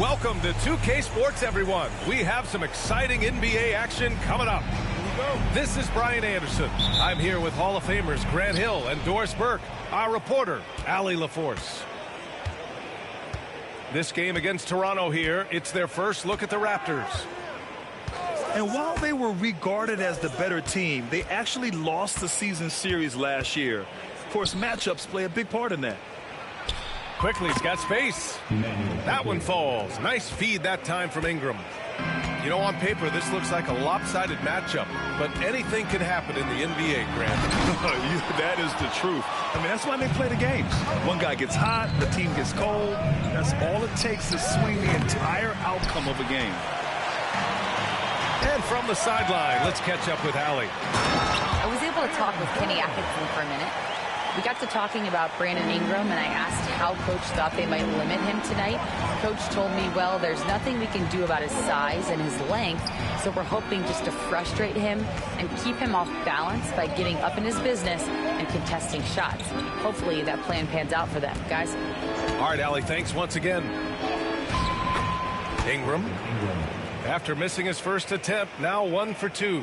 Welcome to 2K Sports, everyone. We have some exciting NBA action coming up. This is Brian Anderson. I'm here with Hall of Famers Grant Hill and Doris Burke, our reporter, Allie LaForce. This game against Toronto here, it's their first look at the Raptors. And while they were regarded as the better team, they actually lost the season series last year. Of course, matchups play a big part in that. Quickly, he's got space. That one falls. Nice feed that time from Ingram. You know, on paper, this looks like a lopsided matchup, but anything can happen in the NBA, Grant. That is the truth. I mean, that's why they play the games. One guy gets hot, the team gets cold. That's all it takes to swing the entire outcome of a game. And from the sideline, let's catch up with Allie. I was able to talk with Kenny Atkinson for a minute. We got to talking about Brandon Ingram, and I asked how Coach thought they might limit him tonight. Coach told me, well, there's nothing we can do about his size and his length, so we're hoping just to frustrate him and keep him off balance by getting up in his business and contesting shots. Hopefully that plan pans out for them, guys. All right, Allie, thanks once again. Ingram. After missing his first attempt, now 1 for 2.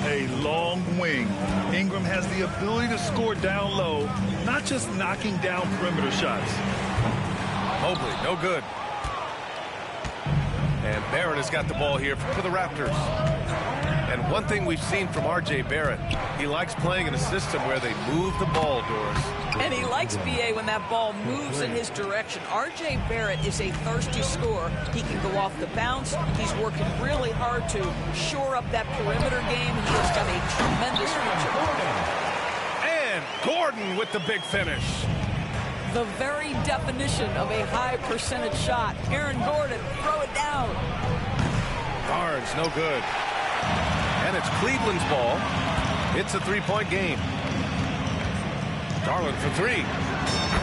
A long wing. Ingram has the ability to score down low, not just knocking down perimeter shots. Mobley, no good. And Barrett has got the ball here for the Raptors. And one thing we've seen from R.J. Barrett, he likes playing in a system where they move the ball, Doris. And he likes BA when that ball moves in his direction. R.J. Barrett is a thirsty scorer. He can go off the bounce. He's working really hard to shore up that perimeter game. He has got a tremendous future. And Gordon with the big finish. The very definition of a high percentage shot. Aaron Gordon, throw it down. Barnes, no good. And it's Cleveland's ball. It's a three-point game. Garland for 3.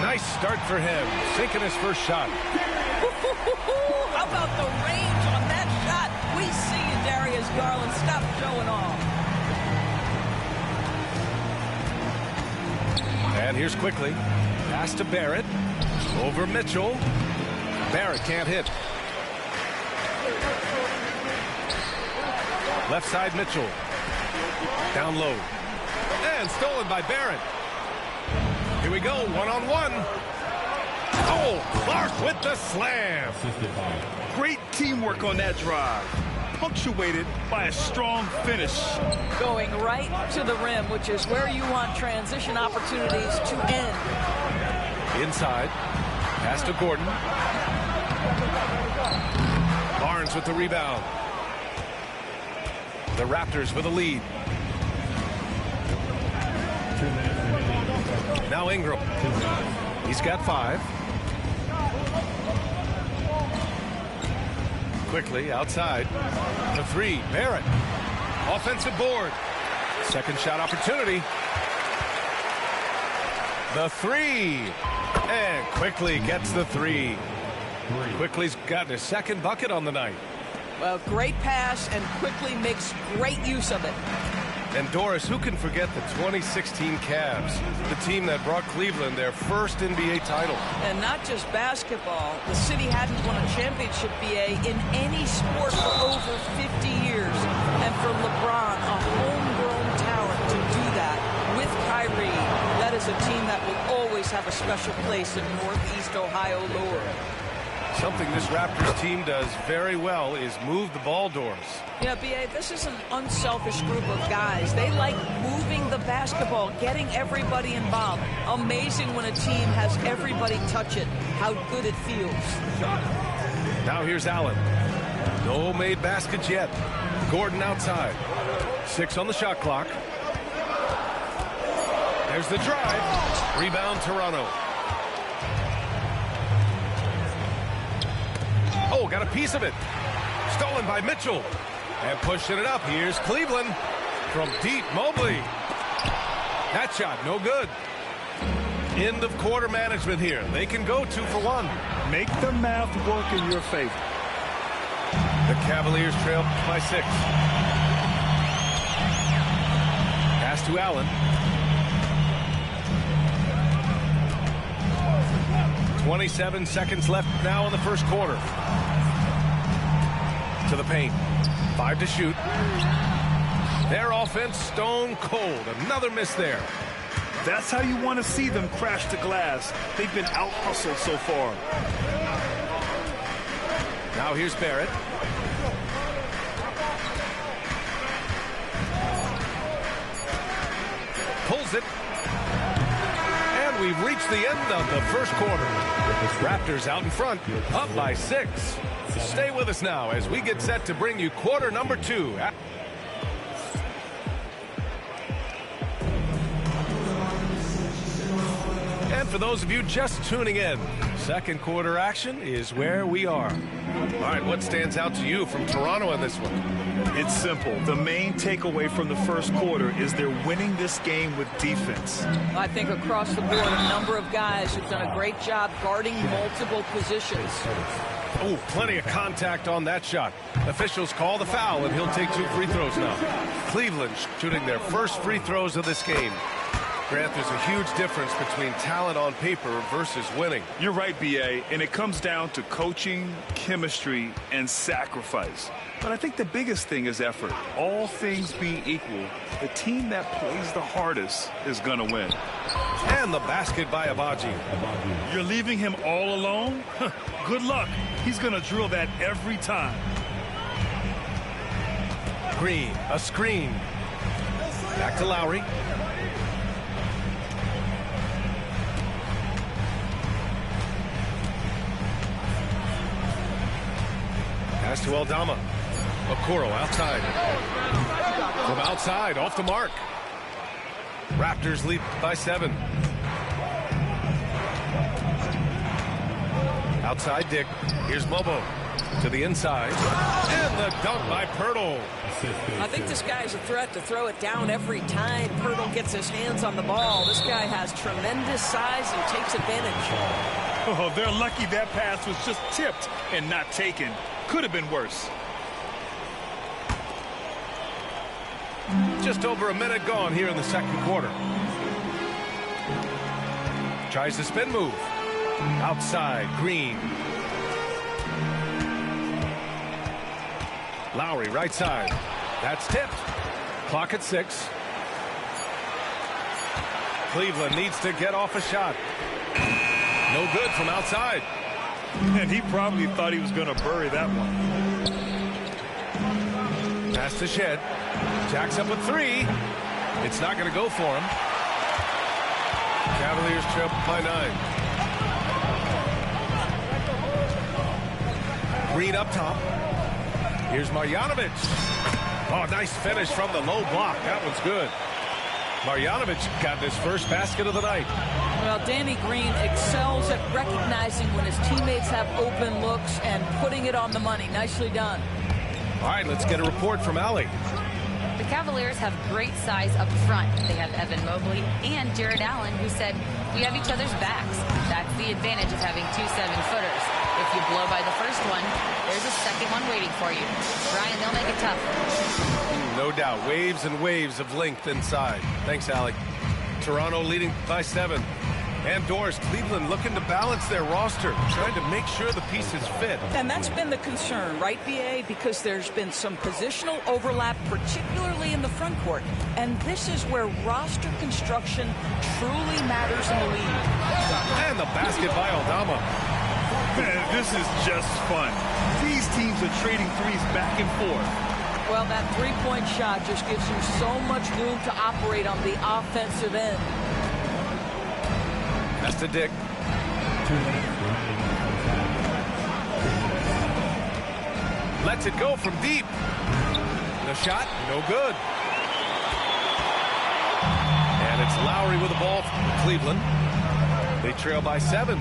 Nice start for him. Sinking his first shot. How about the range on that shot? We see you, Darius Garland. Stop showing off. And here's quickly. Pass to Barrett. Over Mitchell. Barrett can't hit. Left side Mitchell. Down low. And stolen by Barrett. Here we go, one-on-one. Oh, Clark with the slam. Great teamwork on that drive, punctuated by a strong finish. Going right to the rim, which is where you want transition opportunities to end. Inside, pass to Gordon. Barnes with the rebound. The Raptors with a lead. Now Ingram. He's got 5. Quickly outside. The 3. Barrett. Offensive board. Second shot opportunity. The 3. And Quickly gets the 3. Quickly's gotten his second bucket on the night. Well, great pass and Quickly makes great use of it. And Doris, who can forget the 2016 Cavs, the team that brought Cleveland their first NBA title? And not just basketball. The city hadn't won a championship, BA, in any sport for over 50 years. And for LeBron, a homegrown talent, to do that with Kyrie, that is a team that will always have a special place in Northeast Ohio lore. Something this Raptors team does very well is move the ball, Doris. Yeah, B.A., this is an unselfish group of guys. They like moving the basketball, getting everybody involved. Amazing when a team has everybody touch it, how good it feels. Now here's Allen. No made baskets yet. Gordon outside. 6 on the shot clock. There's the drive. Rebound, Toronto. Oh, got a piece of it. Stolen by Mitchell. And pushing it up. Here's Cleveland. From deep, Mobley. That shot, no good. End of quarter management here. They can go 2 for 1. Make the math work in your favor. The Cavaliers trail by 6. Pass to Allen. 27 seconds left now in the first quarter. To the paint. 5 to shoot. Their offense stone cold. Another miss there. That's how you want to see them crash the glass. They've been out-hustled so far. Now here's Barrett. Pulls it. And we've reached the end of the first quarter. Raptors out in front, up by 6. Stay with us now as we get set to bring you quarter number 2. And for those of you just tuning in, second quarter action is where we are. All right, what stands out to you from Toronto in this one? It's simple. The main takeaway from the first quarter is they're winning this game with defense. I think across the board, a number of guys have done a great job guarding multiple positions. Oh, plenty of contact on that shot. Officials call the foul, and he'll take 2 free throws now. Cleveland shooting their first free throws of this game. Grant, there's a huge difference between talent on paper versus winning. You're right, B.A., and it comes down to coaching, chemistry, and sacrifice. But I think the biggest thing is effort. All things being equal, the team that plays the hardest is going to win. And the basket by Abaji. You're leaving him all alone? Good luck. He's going to drill that every time. Green, a screen. Back to Lowry. Pass to Aldama. Okoro outside. From outside, off the mark. Raptors lead by 7. Outside Dick. Here's Mobo. To the inside. And the dunk by Pirtle. I think this guy's a threat to throw it down every time Pirtle gets his hands on the ball. This guy has tremendous size and takes advantage. Oh, they're lucky that pass was just tipped and not taken. Could have been worse. Just over a minute gone here in the second quarter. Tries the spin move. Outside, Green. Lowry, right side. That's tipped. Clock at 6. Cleveland needs to get off a shot. No good from outside. And he probably thought he was going to bury that one. Pass to Shed. Jacks up with 3. It's not going to go for him. Cavaliers trail by 9. Green up top. Here's Marjanovic. Oh, nice finish from the low block. That one's good. Marjanovic got his first basket of the night. Well, Danny Green excels at recognizing when his teammates have open looks and putting it on the money. Nicely done. All right, let's get a report from Allie. The Cavaliers have great size up front. They have Evan Mobley and Jared Allen, who said, "We have each other's backs." That's the advantage of having 2 7-footers. If you blow by the first one, there's a second one waiting for you. Brian, they'll make it tough. No doubt. Waves and waves of length inside. Thanks, Allie. Toronto leading by 7. And Doris, Cleveland looking to balance their roster, trying to make sure the pieces fit. And that's been the concern, right, B.A.? Because there's been some positional overlap, particularly in the front court. And this is where roster construction truly matters in the league. And the basket by Aldama. Man, this is just fun. These teams are trading threes back and forth. Well, that three-point shot just gives you so much room to operate on the offensive end. That's to Dick. Lets it go from deep. The shot, no good. And it's Lowry with the ball from Cleveland. They trail by 7.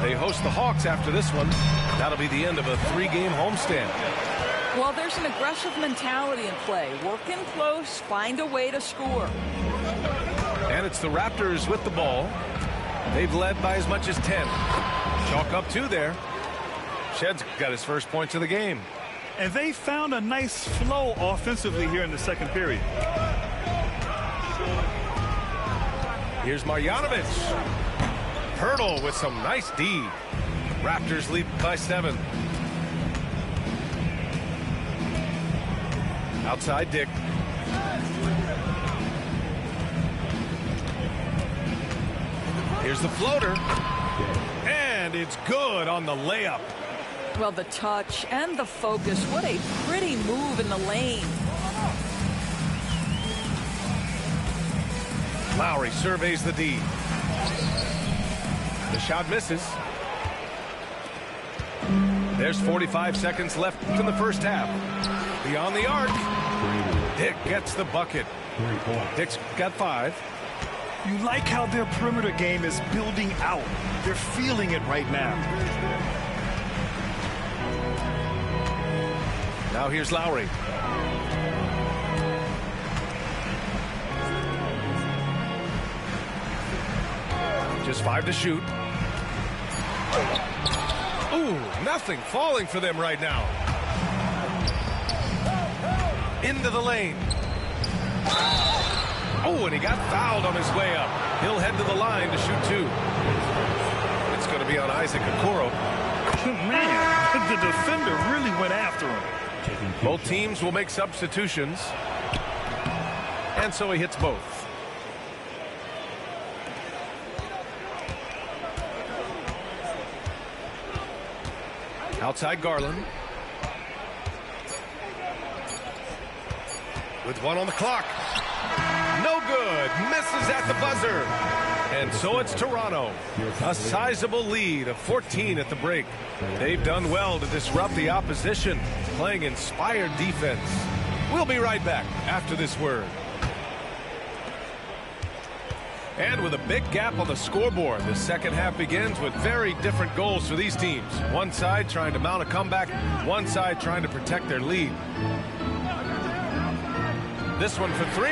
They host the Hawks after this one. That'll be the end of a 3-game homestand. Well, there's an aggressive mentality in play. Work in close, find a way to score. And it's the Raptors with the ball. They've led by as much as 10. Chalk up 2 there. Shed's got his first points of the game. And they found a nice flow offensively here in the second period. Here's Marjanovic. Pirtle with some nice D. Raptors lead by 7. Outside Dick. Here's the floater. And it's good on the layup. Well, the touch and the focus. What a pretty move in the lane. Lowry surveys the D. The shot misses. There's 45 seconds left in the first half. Beyond the arc. Dick gets the bucket. Dick's got 5. You like how their perimeter game is building out. They're feeling it right now. Now here's Lowry. Just 5 to shoot. Ooh, nothing falling for them right now. Into the lane. Oh, and he got fouled on his way up. He'll head to the line to shoot 2. It's going to be on Isaac Okoro. Man, the defender really went after him. Both teams will make substitutions. And so he hits both. Outside Garland. With 1 on the clock. No good. Misses at the buzzer. And so it's Toronto. A sizable lead of 14 at the break. They've done well to disrupt the opposition, playing inspired defense. We'll be right back after this word. And with a big gap on the scoreboard, the second half begins with very different goals for these teams. One side trying to mount a comeback, one side trying to protect their lead. This one for 3.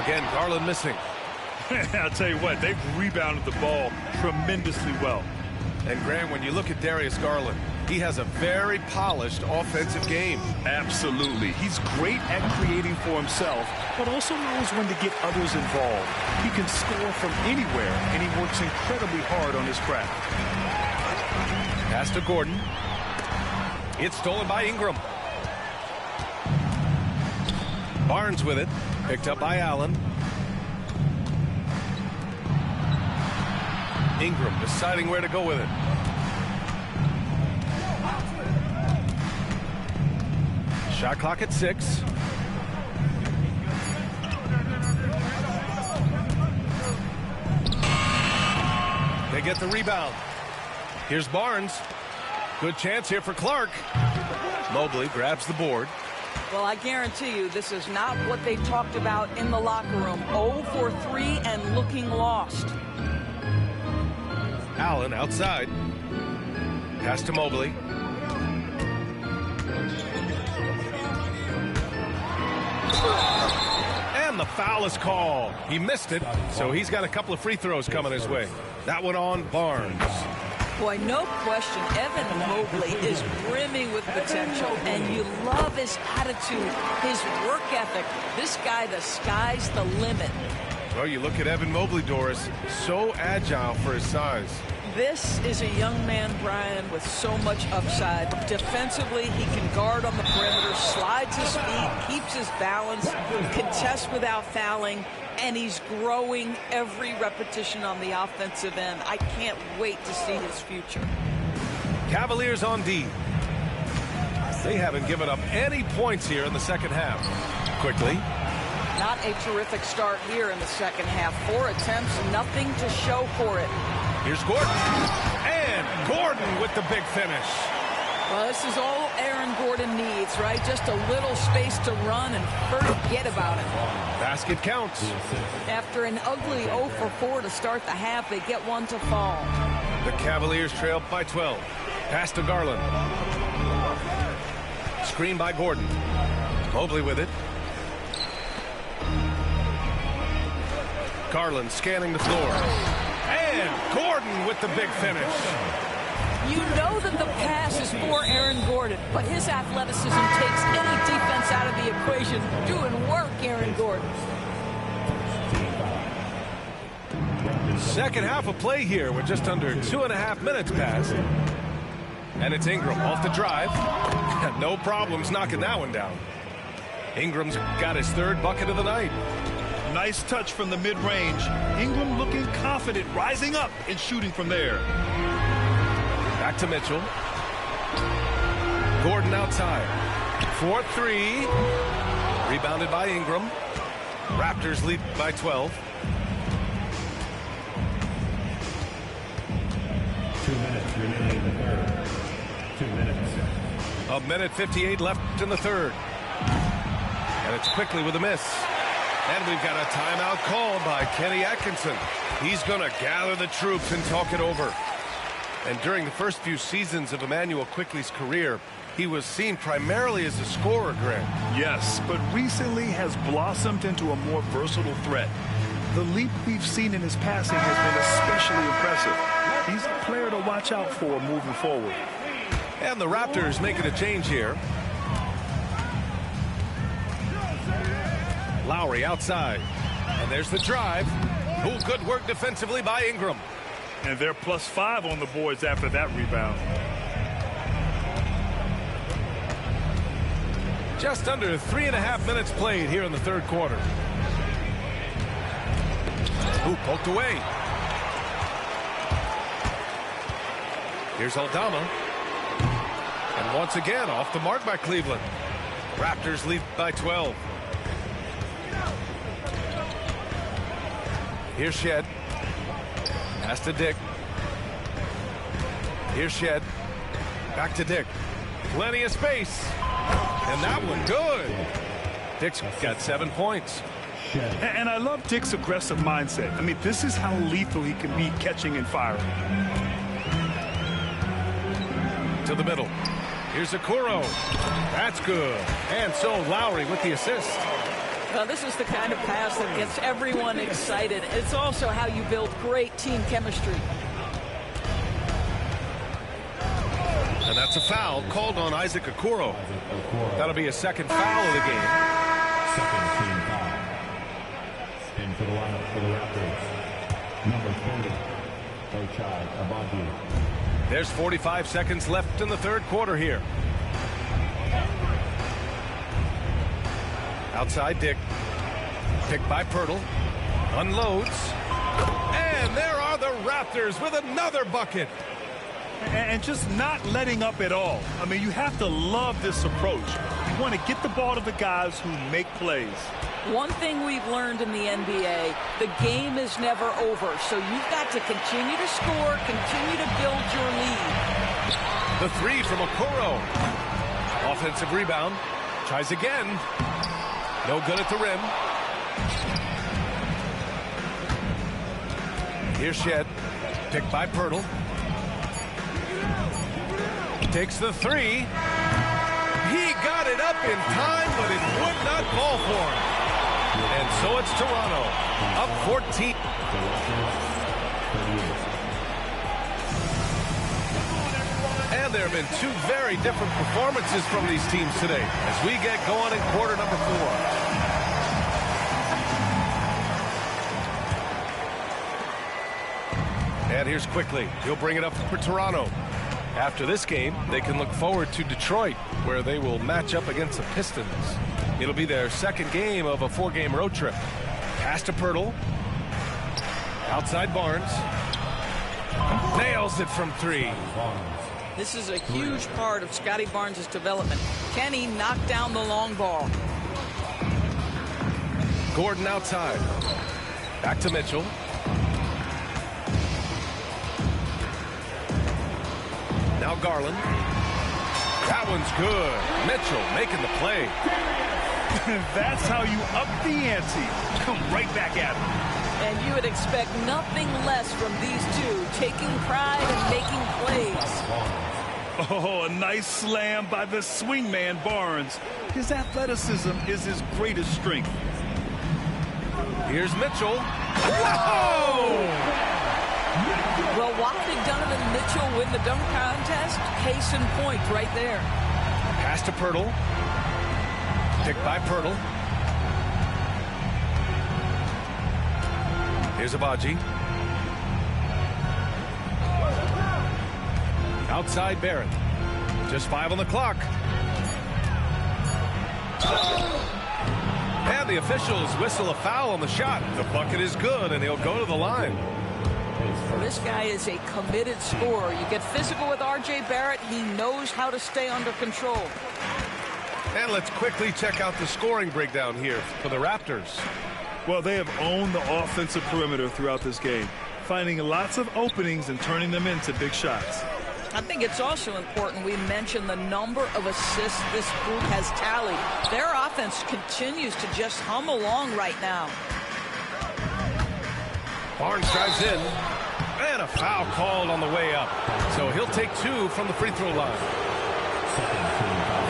Again, Garland missing. I'll tell you what, they've rebounded the ball tremendously well. And Graham, when you look at Darius Garland, he has a very polished offensive game. Absolutely. He's great at creating for himself, but also knows when to get others involved. He can score from anywhere, and he works incredibly hard on his craft. Pass to Gordon. It's stolen by Ingram. Barnes with it. Picked up by Allen. Ingram deciding where to go with it. Shot clock at 6. They get the rebound. Here's Barnes. Good chance here for Clark. Mobley grabs the board. Well, I guarantee you this is not what they talked about in the locker room. 0 for 3 and looking lost. Allen outside. Pass to Mobley. And the foul is called. He missed it, so he's got a couple of free throws coming his way. That one on Barnes. Boy, no question, Evan Mobley is brimming with potential, and you love his attitude, his work ethic. This guy, the sky's the limit. Well, you look at Evan Mobley, Doris, so agile for his size. This is a young man, Brian, with so much upside. Defensively, he can guard on the perimeter, slides his feet, keeps his balance, contests without fouling, and he's growing every repetition on the offensive end. I can't wait to see his future. Cavaliers on D. They haven't given up any points here in the second half. Quickly. Not a terrific start here in the second half. 4 attempts, nothing to show for it. Here's Gordon. And Gordon with the big finish. Well, this is all Aaron Gordon needs, right? Just a little space to run and forget about it. Basket counts. After an ugly 0 for 4 to start the half, they get one to fall. The Cavaliers trail by 12. Pass to Garland. Screen by Gordon. Mobley with it. Garland scanning the floor. And Gordon with the big finish. You know that the pass is for Aaron Gordon, but his athleticism takes any defense out of the equation. Doing work, Aaron Gordon. Second half of play here with just under 2.5 minutes passed. And it's Ingram off the drive. No problems knocking that one down. Ingram's got his third bucket of the night. Nice touch from the mid-range. Ingram looking confident, rising up and shooting from there. Back to Mitchell. Gordon outside. 4-3. Rebounded by Ingram. Raptors lead by 12. 2 minutes remaining in the third. 2 minutes. A minute 58 left in the third. And it's quickly with a miss. And we've got a timeout called by Kenny Atkinson. He's going to gather the troops and talk it over. And during the first few seasons of Immanuel Quickley's career, he was seen primarily as a scorer, Greg. Yes, but recently has blossomed into a more versatile threat. The leap we've seen in his passing has been especially impressive. He's a player to watch out for moving forward. And the Raptors making a change here. Lowry outside. And there's the drive. Oh, good work defensively by Ingram. And they're +5 on the boards after that rebound. Just under 3.5 minutes played here in the third quarter. Ooh, poked away. Here's Aldama. And once again, off the mark by Cleveland. Raptors lead by 12. Here's Shed. Pass to Dick. Here's Shed. Back to Dick. Plenty of space. And that one good. Dick's got 7 points. And I love Dick's aggressive mindset. I mean, this is how lethal he can be catching and firing. To the middle. Here's Okoro. That's good. And so Lowry with the assist. Well, this is the kind of pass that gets everyone excited. It's also how you build great team chemistry. And that's a foul called on Isaac Okoro. That'll be a second foul of the game. Second team foul. In for the lineup for the Raptors. Number 20, Ochai Agbaji. There's 45 seconds left in the third quarter here. Outside Dick. Picked by Pirtle. Unloads. And there are the Raptors with another bucket. And just not letting up at all. I mean, you have to love this approach. You want to get the ball to the guys who make plays. One thing we've learned in the NBA, the game is never over. So you've got to continue to score, continue to build your lead. The three from Okoro. Offensive rebound. Tries again. No good at the rim. Here's Shed. Picked by Pirtle. Takes the three. He got it up in time, but it would not fall for him. And so it's Toronto, up 14. And there have been two very different performances from these teams today as we get going in quarter number 4. And here's Quickley. He'll bring it up for Toronto. After this game, they can look forward to Detroit, where they will match up against the Pistons. It'll be their second game of a 4-game road trip. Pass to Pirtle. Outside Barnes. Nails it from 3. This is a huge part of Scotty Barnes' development. Can he knock down the long ball? Gordon outside. Back to Mitchell. Now Garland. That one's good. Mitchell making the play. That's how you up the ante. Come right back at him. And you would expect nothing less from these two, taking pride and making plays. Oh, a nice slam by the swingman Barnes. His athleticism is his greatest strength. Here's Mitchell. Whoa! Well, why did Donovan Mitchell win the dunk contest? Case in point right there. Pass to Pirtle. Picked by Pirtle. Here's Agbaji. Outside Barrett. Just 5 on the clock. And the officials whistle a foul on the shot. The bucket is good, and he'll go to the line. This guy is a committed scorer. You get physical with R.J. Barrett. He knows how to stay under control. And let's quickly check out the scoring breakdown here for the Raptors. Well, they have owned the offensive perimeter throughout this game, finding lots of openings and turning them into big shots. I think it's also important we mention the number of assists this group has tallied. Their offense continues to just hum along right now. Barnes drives in, and a foul called on the way up. So he'll take 2 from the free throw line.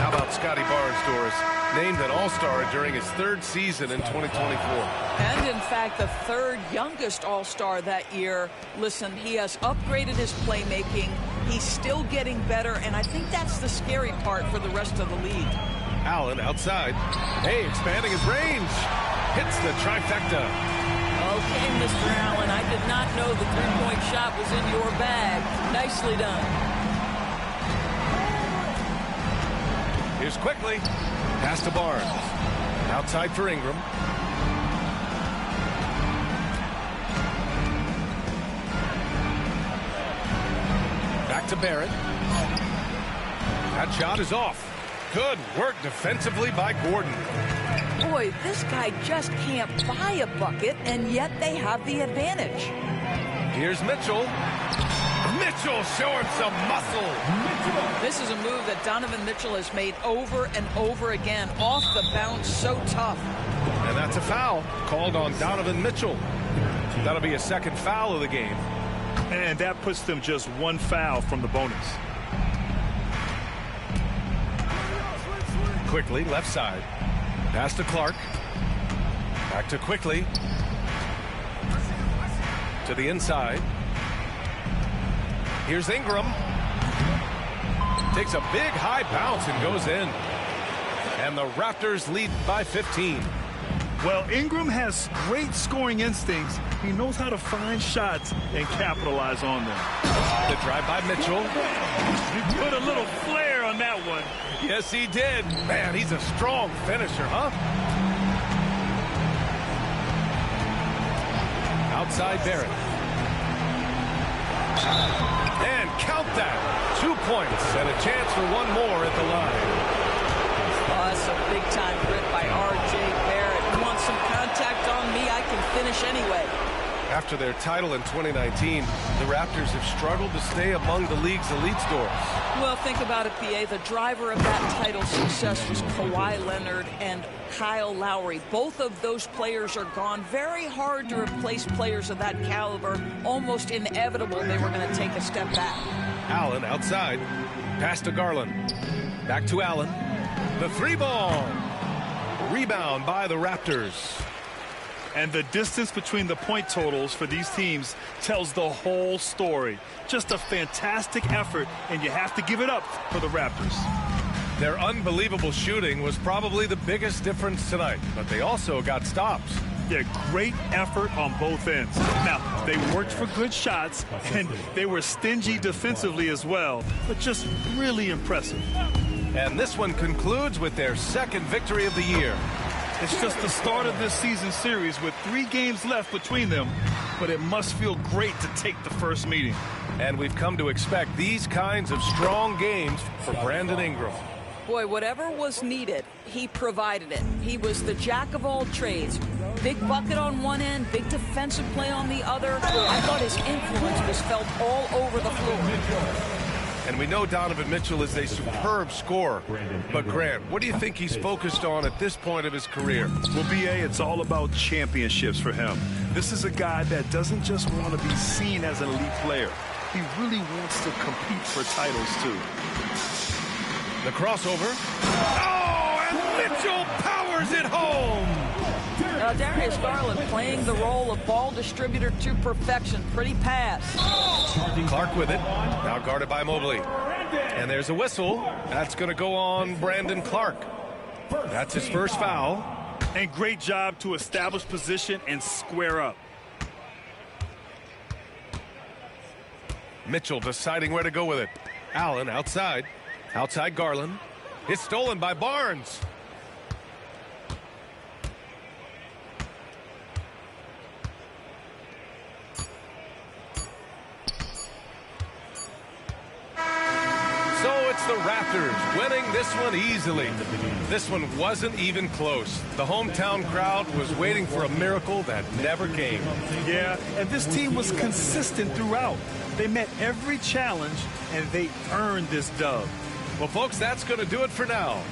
How about Scotty Barnes, Doris? Named an All-Star during his 3rd season in 2024. And in fact, the 3rd youngest All-Star that year. Listen, he has upgraded his playmaking. He's still getting better, and I think that's the scary part for the rest of the league. Allen outside. Hey, expanding his range. Hits the trifecta. Okay, Mr. Allen, I did not know the three-point shot was in your bag. Nicely done. Here's quickly. Pass to Barnes. Outside for Ingram. Back to Barrett. That shot is off. Good work defensively by Gordon. Boy, this guy just can't buy a bucket, and yet they have the advantage. Here's Mitchell. Mitchell showing some muscle. This is a move that Donovan Mitchell has made over and over again. Off the bounce, so tough. And that's a foul called on Donovan Mitchell. That'll be a 2nd foul of the game. And that puts them just 1 foul from the bonus. Quickly, left side. Pass to Clark. Back to Quickly. To the inside. Here's Ingram. Takes a big high bounce and goes in. And the Raptors lead by 15. Well, Ingram has great scoring instincts. He knows how to find shots and capitalize on them. The drive by Mitchell. He put a little flair on that one. Yes, he did. Man, he's a strong finisher, huh? Outside Barrett. And count that. 2 points and a chance for 1 more at the line. Oh, that's a big-time grip by R.J. Barrett. You want some contact on me? I can finish anyway. After their title in 2019, the Raptors have struggled to stay among the league's elite scores. Well, think about it, PA. The driver of that title success was Kawhi Leonard and Kyle Lowry. Both of those players are gone. Very hard to replace players of that caliber. Almost inevitable they were going to take a step back. Allen outside. Pass to Garland. Back to Allen. The 3-ball. Rebound by the Raptors. And the distance between the point totals for these teams tells the whole story. Just a fantastic effort, and you have to give it up for the Raptors. Their unbelievable shooting was probably the biggest difference tonight, but they also got stops. Yeah, great effort on both ends. Now, they worked for good shots, and they were stingy defensively as well, but just really impressive. And this one concludes with their 2nd victory of the year. It's just the start of this season series with 3 games left between them, but it must feel great to take the first meeting. And we've come to expect these kinds of strong games for Brandon Ingram. Boy, whatever was needed, he provided it. He was the jack of all trades. Big bucket on one end, big defensive play on the other. I thought his influence was felt all over the floor. And we know Donovan Mitchell is a superb scorer. But, Grant, what do you think he's focused on at this point of his career? Well, B.A., it's all about championships for him. This is a guy that doesn't just want to be seen as an elite player. He really wants to compete for titles, too. The crossover. Oh, and Mitchell powers it home. Darius Garland playing the role of ball distributor to perfection. Pretty pass. Clark with it. Now guarded by Mobley. And there's a whistle. That's going to go on Brandon Clark. That's his first foul. And great job to establish position and square up. Mitchell deciding where to go with it. Allen outside. Outside Garland. It's stolen by Barnes. It's the Raptors winning this one easily. This one wasn't even close. The hometown crowd was waiting for a miracle that never came. Yeah, and this team was consistent throughout. They met every challenge, and they earned this dub. Well, folks, that's going to do it for now.